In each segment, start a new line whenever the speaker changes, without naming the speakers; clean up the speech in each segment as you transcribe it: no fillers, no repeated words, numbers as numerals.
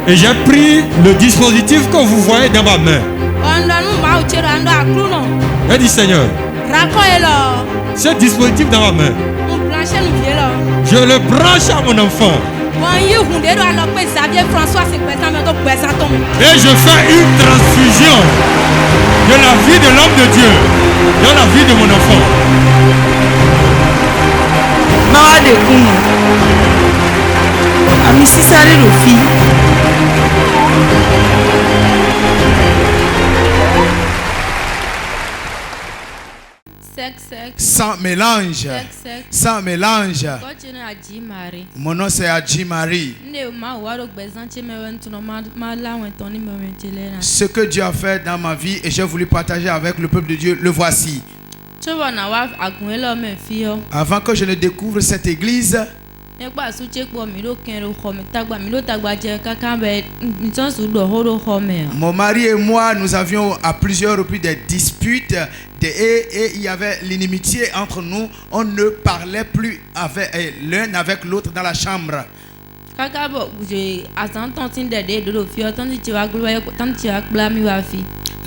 Et j'ai pris le dispositif que vous voyez dans ma main. J'ai dit Seigneur, ce dispositif dans ma main, je le branche à mon enfant. Et je fais une transfusion de la vie de l'homme de Dieu dans la vie de mon enfant.
Sans mélange. Sans mélange. Mon nom c'est Adji Marie. Ce que Dieu a fait dans ma vie et j'ai voulu partager avec le peuple de Dieu, le voici. Avant que je ne découvre cette église, mon mari et moi, nous avions à plusieurs reprises des disputes et il y avait l'inimitié entre nous. On ne parlait plus l'un avec l'autre dans la chambre.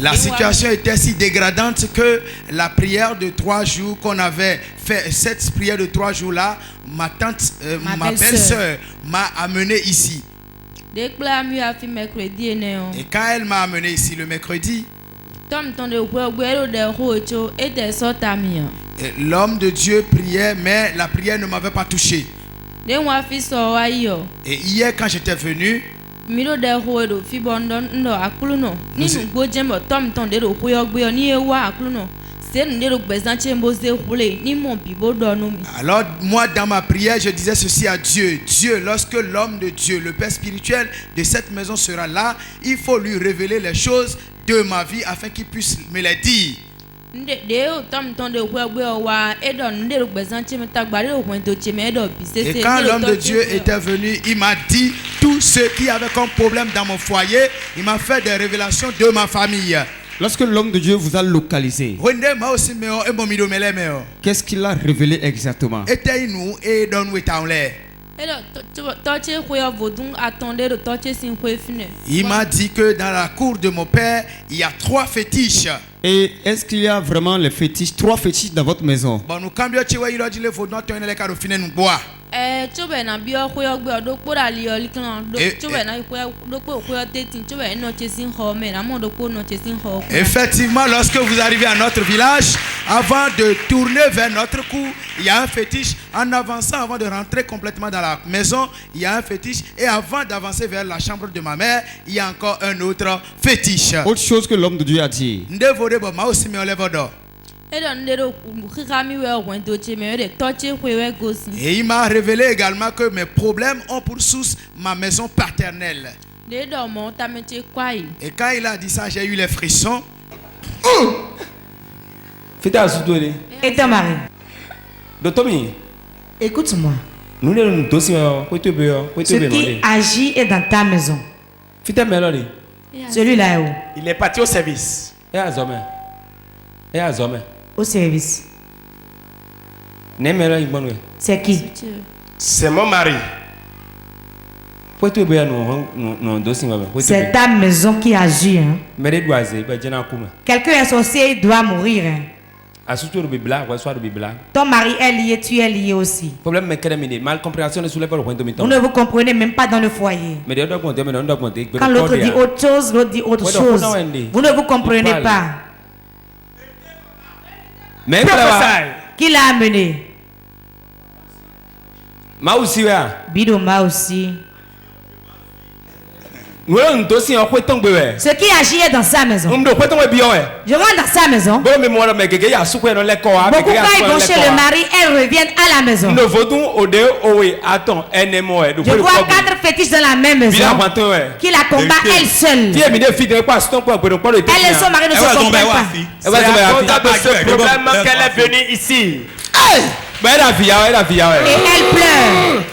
La situation était si dégradante que la prière de 3 jours qu'on avait fait, cette prière de 3 jours là, ma belle-sœur m'a amené ici. Et quand elle m'a amené ici le mercredi, l'homme de Dieu priait, mais la prière ne m'avait pas touché. Et hier quand j'étais venu, alors moi dans ma prière je disais ceci à Dieu: Dieu, lorsque l'homme de Dieu, le Père spirituel de cette maison sera là, il faut lui révéler les choses de ma vie afin qu'il puisse me les dire. Et quand l'homme de Dieu était venu, il m'a dit tout ce qui avait comme problème dans mon foyer. Il m'a fait des révélations de ma famille.
Lorsque l'homme de Dieu vous a localisé, qu'est-ce qu'il a révélé exactement?
Il m'a dit que dans la cour de mon père, il y a 3 fétiches.
Et est-ce qu'il y a vraiment les fétiches, 3 fétiches dans votre maison?
Effectivement, lorsque vous arrivez à notre village, avant de tourner vers notre cour, il y a un fétiche. En avançant, avant de rentrer complètement dans la maison, il y a un fétiche. Et avant d'avancer vers la chambre de ma mère, il y a encore un autre fétiche.
Autre chose que l'homme de Dieu a dit.
Et il m'a révélé également que mes problèmes ont pour source ma maison paternelle. Et quand il a dit ça, j'ai eu les frissons.
Et ton mari? Écoute-moi. Ce qui agit est dans ta maison. Celui-là est où?
Il est parti au service.
Au service. C'est qui?
C'est mon mari.
C'est ta maison qui agit. Hein? Quelqu'un est sorcier, il doit mourir. Hein? Ton mari est lié, tu es lié aussi. Vous ne vous comprenez même pas dans le foyer. Quand l'autre dit autre chose, l'autre dit autre chose. Vous ne vous comprenez pas. Qui l'a amené? Bido aussi. Ce qui agit est dans sa maison. Je rentre dans sa maison. Beaucoup quand ils vont chez le mari, elles reviennent à la maison. Je vois 4 fétiches dans la même maison qui la combattent elle seule. Elles et son mari ne se comprennent pas.
C'est à cause de ce problème qu'elle est venue ici.
Et elle pleure.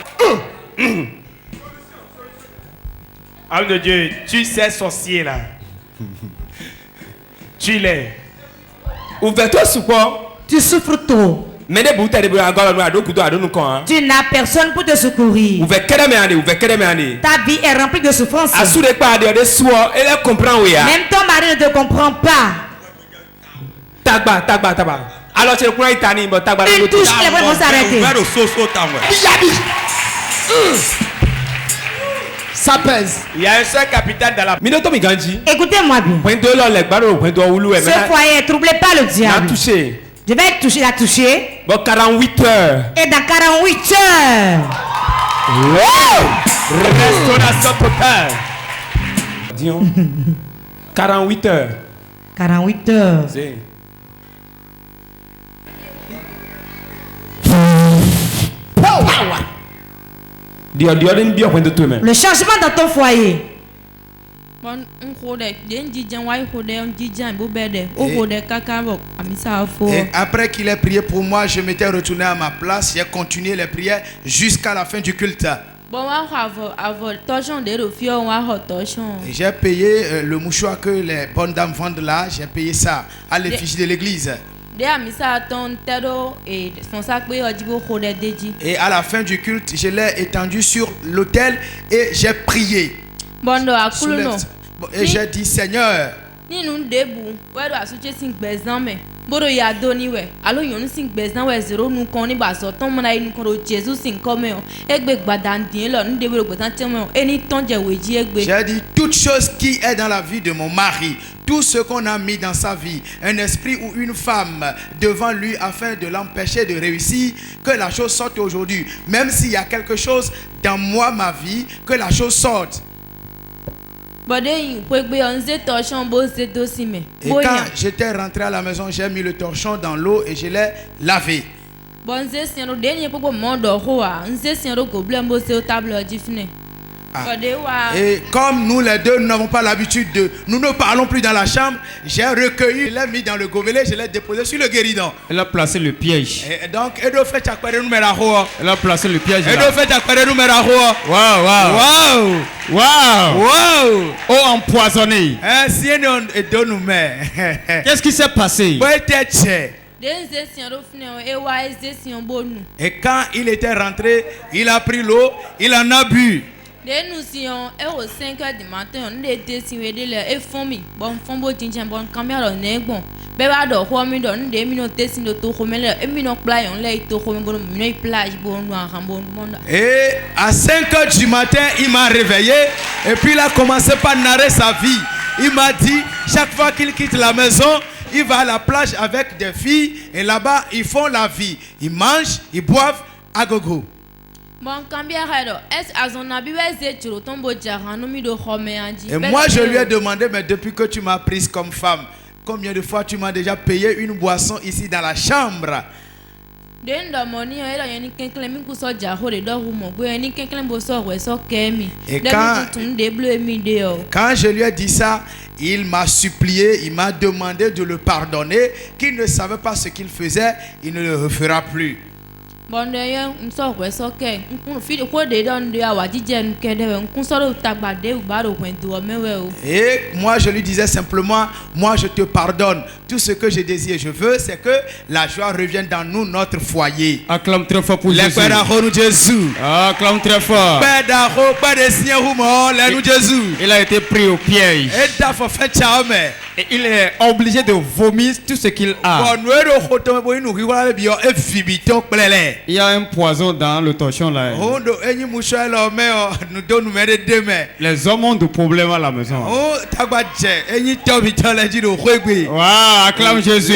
Homme de Dieu, tu sais sorcier là. Tu l'es.
Tu souffres trop. Tu n'as personne pour te secourir. Ta vie est remplie de souffrances. Même ton mari ne te comprend pas.
Alors tu prends
une touche, les vont s'arrêter.
Ça pèse.
Il y a un seul capitaine dans la...
Écoutez-moi bien. Ce foyer est troublé par le diable. Je vais être touché, la toucher.
Bon, 48 heures.
Et dans 48 heures.
Restauration totale. Disons. 48 heures.
48 heures.
C'est...
Le changement dans ton foyer.
Et après qu'il ait prié pour moi, je m'étais retourné à ma place. J'ai continué les prières jusqu'à la fin du culte. Et j'ai payé le mouchoir que les bonnes dames vendent là. J'ai payé ça à l'effigie de l'église. Et à la fin du culte, je l'ai étendu sur l'autel et j'ai prié. Et j'ai dit, Seigneur, j'ai dit toute chose qui est dans la vie de mon mari, tout ce qu'on a mis dans sa vie, un esprit ou une femme devant lui afin de l'empêcher de réussir, que la chose sorte aujourd'hui. Même s'il y a quelque chose dans moi, ma vie, que la chose sorte. Et quand j'étais rentré à la maison, j'ai mis le torchon dans l'eau et je l'ai lavé. Et comme nous les deux, nous n'avons pas l'habitude de... Nous ne parlons plus dans la chambre. J'ai recueilli, je l'ai mis dans le gobelet, je l'ai déposé sur le guéridon.
Elle a placé le piège.
Et donc, elle a placé
le piège.
Waouh, waouh.
Waouh. Waouh. Oh, empoisonné. Qu'est-ce qui s'est passé?
Et quand il était rentré, il a pris l'eau, il en a bu.
Nous 5 heures du matin, on était
et à 5 heures du matin, il m'a réveillé et puis il a commencé par narrer sa vie. Il m'a dit, chaque fois qu'il quitte la maison, il va à la plage avec des filles et là-bas, ils font la vie. Ils mangent, ils boivent à gogo. Et moi je lui ai demandé, mais depuis que tu m'as prise comme femme, combien de fois tu m'as déjà payé une boisson ici dans la chambre? Et quand je lui ai dit ça, il m'a supplié, il m'a demandé de le pardonner, qu'il ne savait pas ce qu'il faisait, il ne le refera plus. Et moi je lui disais simplement, moi je te pardonne. Tout ce que je désire, je veux, c'est que la joie revienne dans nous, notre foyer.
Acclame très fort pour Jésus. Acclame très fort. Il a été pris au piège. Et il est obligé de vomir tout ce qu'il a. Il y a un poison dans le torchon là. Les hommes ont des problèmes à la maison. Waouh, acclame Jésus.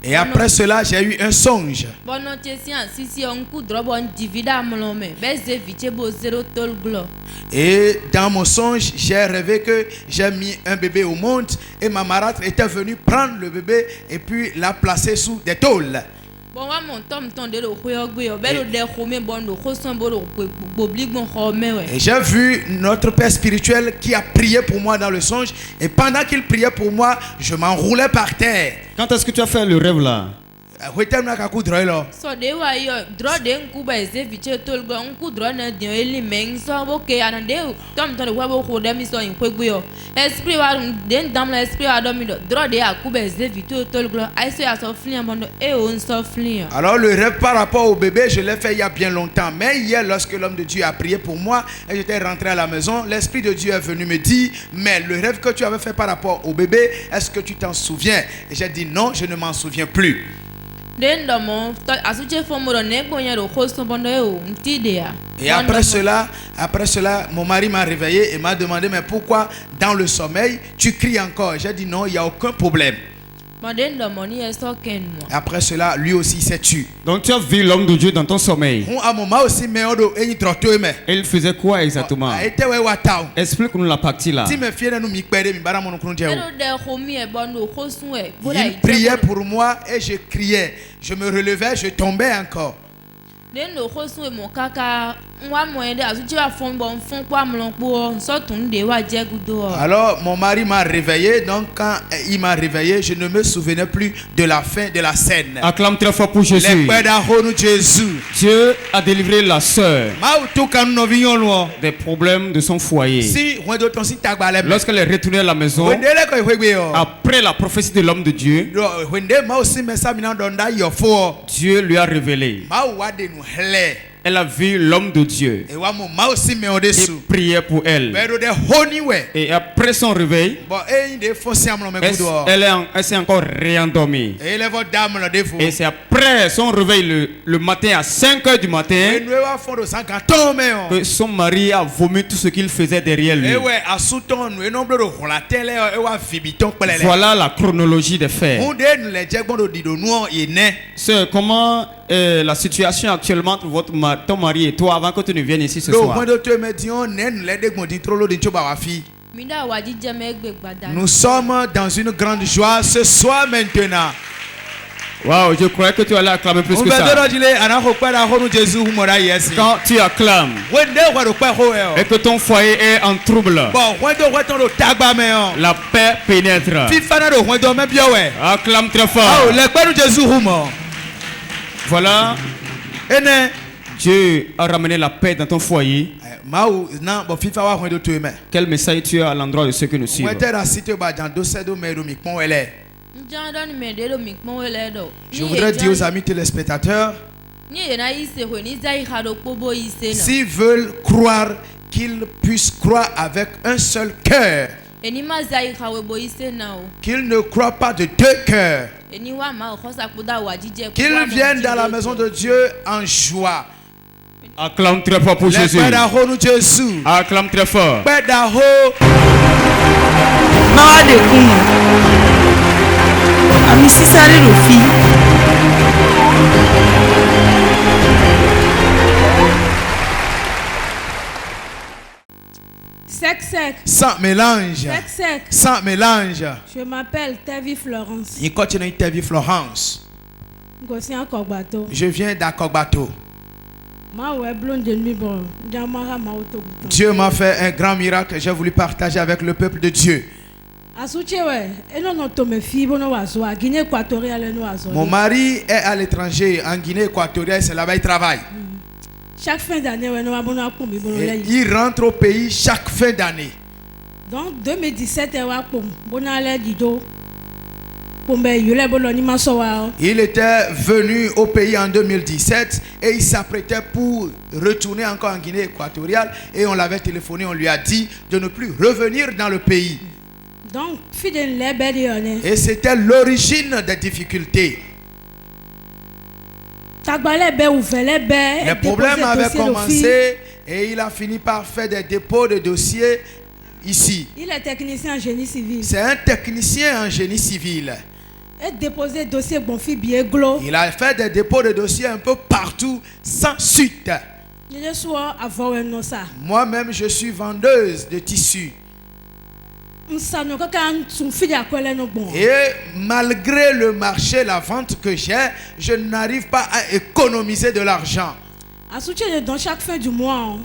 Et après cela, j'ai eu un songe. Et dans mon songe, j'ai rêvé que j'ai mis un bébé au monde et ma marâtre était venue prendre le bébé et puis l'a placé sous des tôles. Et j'ai vu notre père spirituel qui a prié pour moi dans le songe. Et pendant qu'il priait pour moi, je m'enroulais par terre.
Quand est-ce que tu as fait le rêve là?
So they were your draw them Cuba is if you told go uncle draw the only men so okay and they come to the web who them is in Quibio. Esprit then damn esprit adomido draw the Cuba is if you told go I say as of fleam on the aeon so fleam.
Alors le rêve par rapport au bébé, je l'ai fait il y a bien longtemps. Mais hier, lorsque l'homme de Dieu a prié pour moi et j'étais rentré à la maison, l'Esprit de Dieu est venu me dire, mais le rêve que tu avais fait par rapport au bébé, est-ce que tu t'en souviens? Et j'ai dit non, je ne m'en souviens plus. Et après cela, mon mari m'a réveillé et m'a demandé, mais pourquoi dans le sommeil tu cries encore? J'ai dit non, il n'y a aucun problème. Après cela, lui aussi s'est tué.
Donc tu as vu l'homme de Dieu dans ton sommeil. Il faisait quoi exactement? Explique-nous la partie là.
Il priait pour moi et je criais. Je me relevais, je tombais encore. Alors mon mari m'a réveillé. Donc quand il m'a réveillé, je ne me souvenais plus de la fin de la scène.
Acclame très fort pour Jésus. Dieu a délivré la sœur des problèmes de son foyer. Lorsqu'elle est retournée à la maison, après la prophétie de l'homme de Dieu, Dieu lui a révélé. Elle a vu l'homme de Dieu. Il priait pour elle. Et après son réveil, elle s'est encore réendormie. Et c'est après son réveil le matin à 5 h du matin que son mari a vomi tout ce qu'il faisait derrière lui. Voilà la chronologie des faits. Sœur, comment est la situation actuellement entre ton mari et toi avant que tu ne viennes ici ce soir?
Nous sommes dans une grande joie ce soir maintenant.
Wow, je croyais que tu allais acclamer plus que ça. Quand tu acclames et que ton foyer est en trouble, la paix pénètre. Acclame très fort. Voilà. Dieu a ramené la paix dans ton foyer. Quel message tu as à l'endroit de ceux que nous suivent?
Je voudrais dire aux amis téléspectateurs, s'ils veulent croire, qu'ils puissent croire avec un seul cœur. Qu'ils ne croient pas de deux cœurs. Qu'ils viennent dans la maison de Dieu en joie.
Acclame très fort pour Jésus. Acclame très fort.
Sec.
Sans mélange.
Sec.
Sans mélange.
Je m'appelle Tevi Florence.
Il continue Tevi Florence.
Je
viens d'Akogbato. Dieu m'a fait un grand miracle. J'ai voulu partager avec le peuple de Dieu. Mon mari est à l'étranger, en Guinée équatoriale, c'est là-bas qu'il travaille.
Chaque fin d'année,
il rentre au pays chaque fin d'année.
Donc 2017,
il était venu au pays en 2017 et il s'apprêtait pour retourner encore en Guinée équatoriale et on l'avait téléphoné, on lui a dit de ne plus revenir dans le pays.
Donc,
et c'était l'origine des difficultés. Les problèmes avaient commencé et il a fini par faire des dépôts de dossiers ici.
Il est technicien en génie civil.
C'est un technicien en génie civil. Il a fait des dépôts de dossiers un peu partout sans suite. Moi-même, je suis vendeuse de tissus. Et malgré le marché, la vente que j'ai, je n'arrive pas à économiser de l'argent.
Dans chaque fin du mois,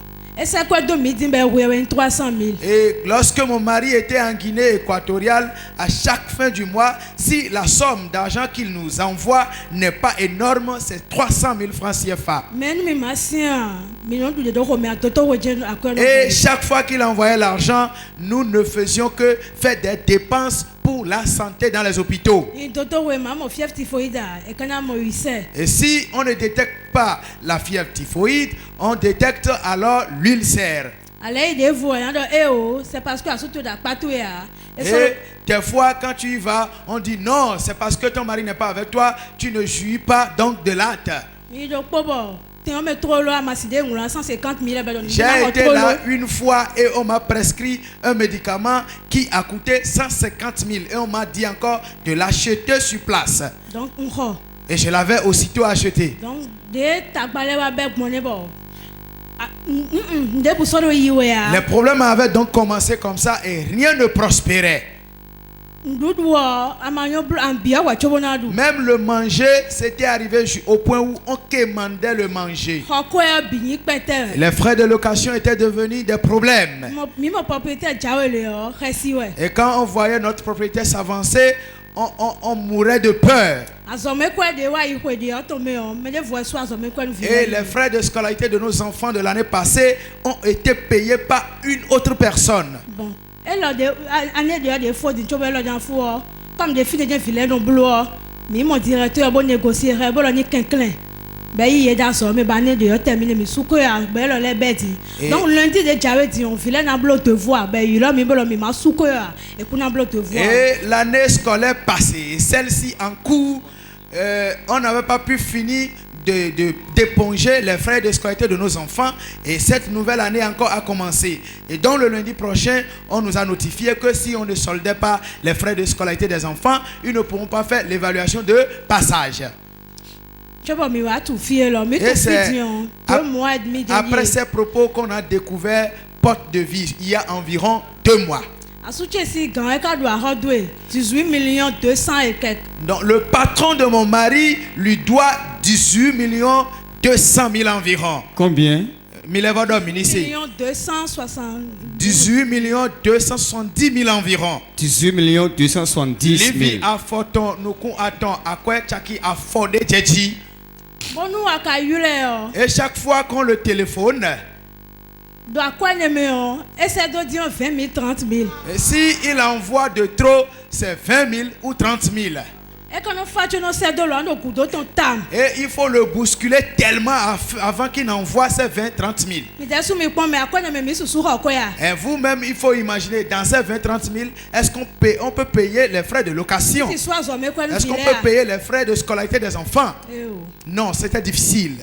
Et lorsque mon mari était en Guinée équatoriale, à chaque fin du mois, si la somme d'argent qu'il nous envoie n'est pas énorme, c'est 300 000 francs CFA. Et chaque fois qu'il envoyait l'argent, nous ne faisions que faire des dépenses pour la santé dans les hôpitaux. Et si on ne détecte pas la fièvre typhoïde, on détecte alors l'ulcère. Et des fois, quand tu y vas, on dit non, c'est parce que ton mari n'est pas avec toi, tu ne jouis pas donc de l'acte. J'ai été là une fois et on m'a prescrit un médicament qui a coûté 150 000 et on m'a dit encore de l'acheter sur place. Et je l'avais aussitôt acheté. Les problèmes avaient donc commencé comme ça et rien ne prospérait. Même le manger, c'était arrivé au point où on commandait le manger. Les frais de location étaient devenus des problèmes. Et quand on voyait notre propriétaire s'avancer, on mourait de peur. Et les frais de scolarité de nos enfants de l'année passée ont été payés par une autre personne. Comme des filles de filet dans boulot, mais mon directeur bon négocier, bon ni quinquelin. Ben il est dans son mais bané de terminer mes soukoya, ben les bêtes. Donc lundi de Javé dit on filait dans bloc de voix, ben il a mis bon mi ma soukoya et pour dans bloc de voix. Et l'année scolaire passée, celle-ci en cours, on n'avait pas pu finir d'éponger les frais de scolarité de nos enfants et cette nouvelle année encore a commencé. Et donc le lundi prochain, on nous a notifié que si on ne soldait pas les frais de scolarité des enfants, ils ne pourront pas faire l'évaluation de passage. Et c'est après ces propos qu'on a découvert Porte de Vie il y a environ 2 mois. 18 200 et quelques. Donc le patron de mon mari lui doit 18 200 000 environ.
Combien?
18 270 000 environ.
18 270 000.
Livi a photo nous attend à quoi Chaki a fondé Djedji. Et chaque fois qu'on le téléphone, et si il envoie de trop, c'est 20 000 ou 30 000. Et il faut le bousculer tellement avant qu'il n'envoie ces 20-30 000. Et vous-même, il faut imaginer, dans ces 20-30 000, est-ce qu'on peut payer les frais de location? Est-ce qu'on peut payer les frais de scolarité des enfants? Non, c'était difficile.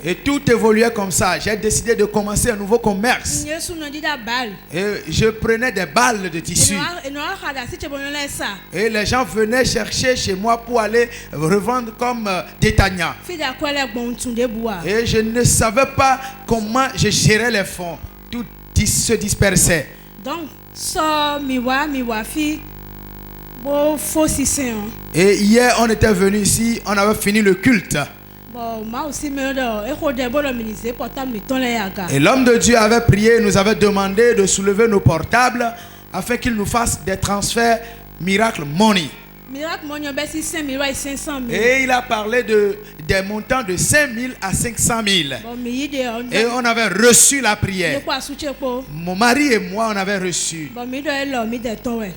Et tout évoluait comme ça. J'ai décidé de commencer un nouveau commerce. Et je prenais des balles de tissu. Et les gens venaient chercher chez moi pour aller revendre comme détaillant. Et je ne savais pas comment je gérais les fonds. Tout se dispersait. Donc, et hier, on était venu ici, on avait fini le culte. Et l'homme de Dieu avait prié, nous avait demandé de soulever nos portables afin qu'il nous fasse des transferts Miracle Money. Et il a parlé des montants de 5 000 à 500 000. Et on avait reçu la prière. Mon mari et moi, on avait reçu.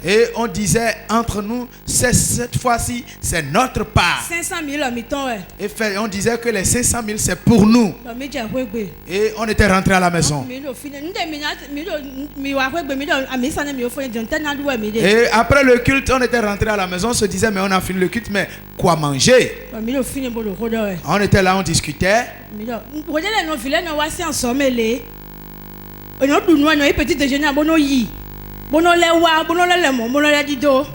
Et on disait entre nous, cette fois-ci, c'est notre part. Et on disait que les 500 000, c'est pour nous. Et on était rentré à la maison. Et après le culte, on était rentré à la maison. On se disait, mais on a fini le culte, mais quoi manger? On était là, on discutait.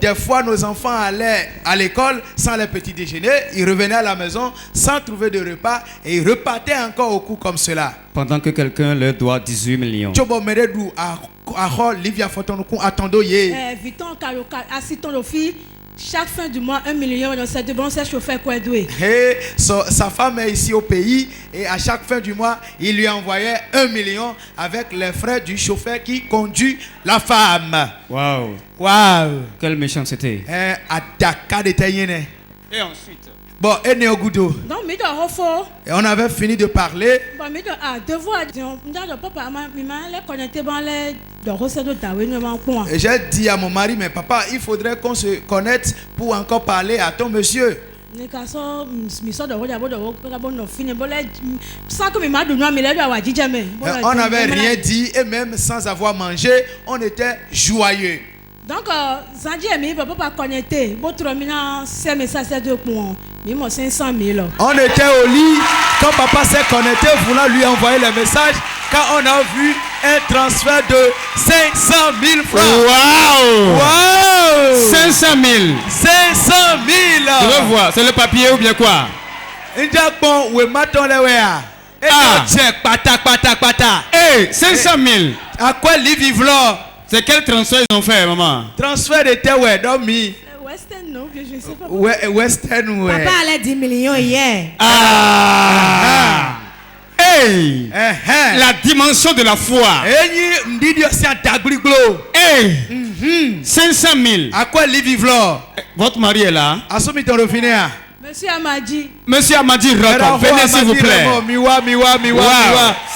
Des fois, nos enfants allaient à l'école sans les petits déjeuners. Ils revenaient à la maison sans trouver de repas et ils repartaient encore au coup comme cela.
Pendant que quelqu'un leur doit 18 millions.
chaque fin du mois 1 million, donc c'est de bon, c'est chauffeur quoi doué.
Et sa femme est ici au pays et à chaque fin du mois, il lui envoyait 1 million avec les frais du chauffeur qui conduit la femme.
Waouh.
Waouh.
Quelle méchanceté.
À Dakar de Taïene.
Et ensuite.
Bon, et Néogudo.
Donc, mais de
Et on avait fini de parler.
bon, mais de devoir, papa, les connecter, bon, les de recettes de Taoué, nous avons quoi.
Et j'ai dit à mon mari, mais papa, il faudrait qu'on se connecte pour encore parler à ton monsieur. On n'avait rien dit et même sans avoir mangé, on était joyeux.
Donc, Zandi et papa pas connecté. Votre mina, c'est message de points. Mais moi, 500 000.
On était au lit quand papa s'est connecté, voulant lui envoyer le message. Quand on a vu un transfert de 500 000 francs.
Waouh!
Waouh!
500 000.
500 000.
Je veux voir, c'est le papier ou bien quoi?
Bon, oui, maintenant les wea.
Ah!
Check, pata.
Hey, 500 000.
À quoi les vivent là?
C'est quel transfert ils ont fait, maman?
Transfert de terre, ouais, dormi.
Western, non, je ne sais pas.
Ouais, Western, ouais.
Papa allait 10 millions hier.
Ah! Hey! La dimension de la foi. Hey! 500 000.
À quoi les vivent là?
Votre mari est là?
Monsieur Amadi.
Monsieur Amadi Rock, venez s'il vous plaît. Wow.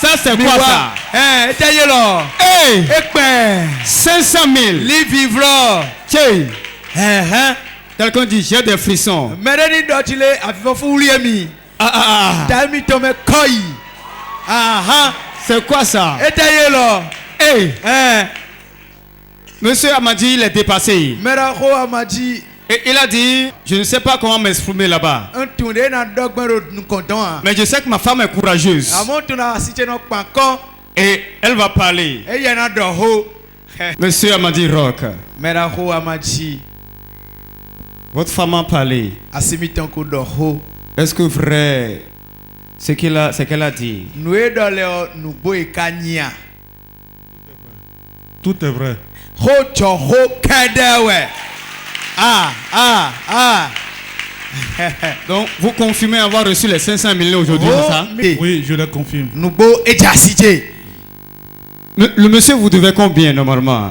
Ça c'est quoi ça? Hey! 500 000.
Les vivent là.
Quelqu'un dit j'ai des frissons. C'est quoi ça? Hey! Monsieur Amadi il est dépassé. Et il a dit, je ne sais pas comment m'exprimer là-bas. Mais je sais que ma femme est courageuse. Et elle va parler. Monsieur Amadi Rock. Votre femme a parlé. Est-ce que vrai ce qu'elle a dit?
Tout est vrai.
Donc, vous confirmez avoir reçu les 500 millions aujourd'hui, c'est ça?
Oui, je le confirme.
Le monsieur vous devait combien normalement?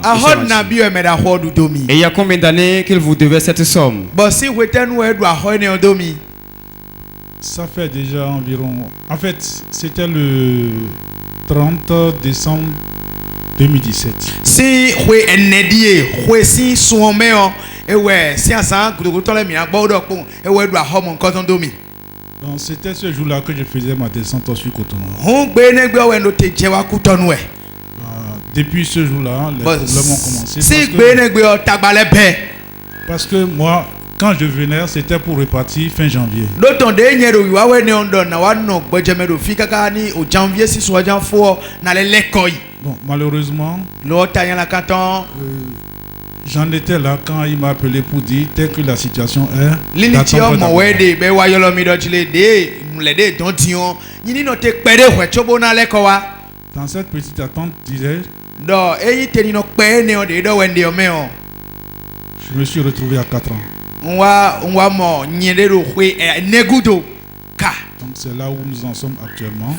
Et il y a combien d'années qu'il vous devait cette somme?
Ça fait déjà environ... En fait, c'était le 30 décembre 2017.
Si vous êtes si
donc c'était ce jour-là que je faisais ma descente sur Cotonou. Depuis ce jour-là, les problèmes ont commencé. Parce que moi, quand je venais, c'était pour repartir fin janvier. Bon, malheureusement, j'en étais là quand il m'a appelé pour dire tel que la situation est. Dans cette petite attente, disais, je me suis retrouvé à 4 ans. Donc c'est là où nous en sommes actuellement.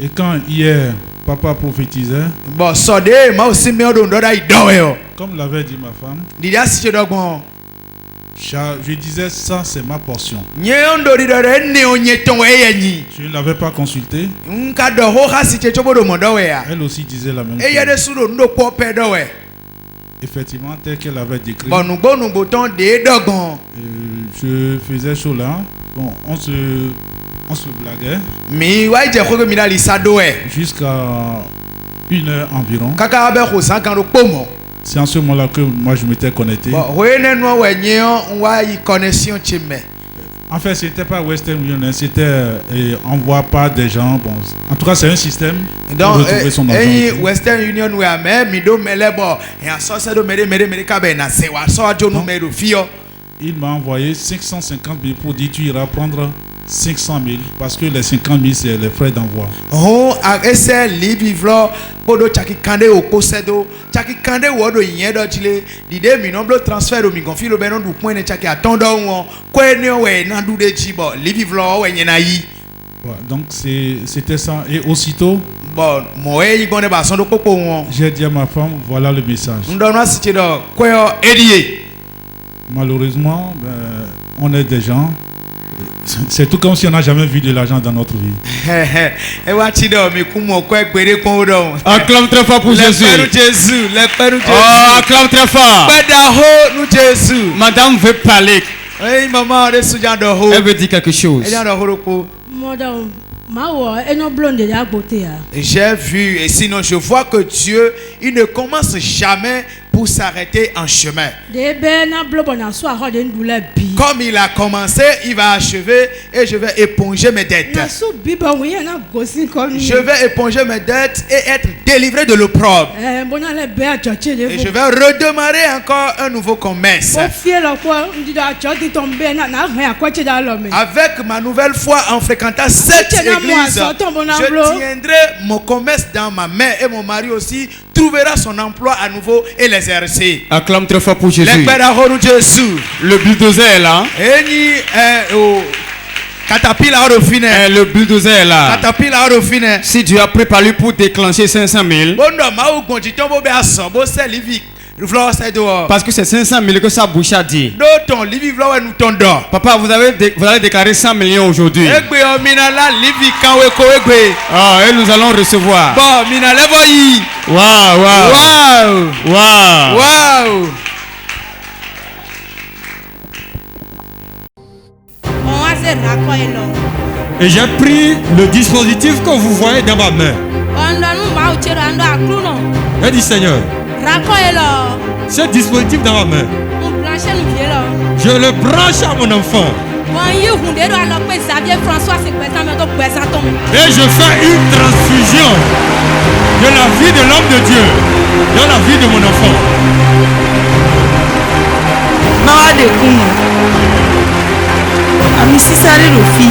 Et quand hier, papa prophétisait, comme l'avait dit ma femme, je disais ça c'est ma portion. Je ne l'avais pas consulté. Elle aussi disait la même chose. Effectivement, tel qu'elle avait décrit. Je faisais chaud là. Bon, on se blaguait. Jusqu'à 1 heure environ. C'est en ce moment-là que moi je m'étais connecté. En fait, c'était pas Western Union, c'était envoi par des gens. Bon, en tout cas, c'est un système pour retrouver son argent.
Western Union,
il m'a envoyé 550 000 pour dire tu iras prendre 500 000 parce que les 50 000 c'est les frais d'envoi.
Oh, ese livivlo podo chaki kande okosedo chaki kande wodo yedo chile dide mi nomblo transfert o mi gonfi lo benon du point ne chaki atondo won kwene we na du de chibo livivlo we nyena yi.
Donc c'était ça et aussitôt
bon moe yi gone ba son do popo won.
J'ai dit à ma femme voilà le message.
Ndona siti do kweyo edie.
Malheureusement on est des gens. C'est tout comme si on n'a jamais vu de l'argent dans notre vie.
Acclame très fort pour Jésus. Oh, acclame très fort. Madame veut parler. Elle veut dire quelque chose.
J'ai vu et sinon je vois que Dieu il ne commence jamais pour s'arrêter en chemin. Comme il a commencé, il va achever et je vais éponger mes dettes. Je vais éponger mes dettes et être délivré de l'opprobre. Et je vais redémarrer encore un nouveau commerce. Avec ma nouvelle foi en fréquentant cette église, je tiendrai mon commerce dans ma main et mon mari aussi trouvera son emploi à nouveau et l'exercer.
Acclame très fort pour Jésus. Le bulldozer est là. Le bulldozer est là. Si Dieu a préparé pour déclencher 500 000, parce que c'est 500 000 que sa bouche a dit. Papa, vous allez déclarer 100 millions aujourd'hui. Ah, et nous allons recevoir. Waouh, waouh, waouh, waouh.
Et j'ai pris le dispositif que vous voyez dans ma main. J'ai dit Seigneur, ce dispositif dans ma main, je le branche à mon enfant. Et je fais une transfusion de la vie de l'homme de Dieu dans la vie de mon enfant.
Ami sisari Rofi.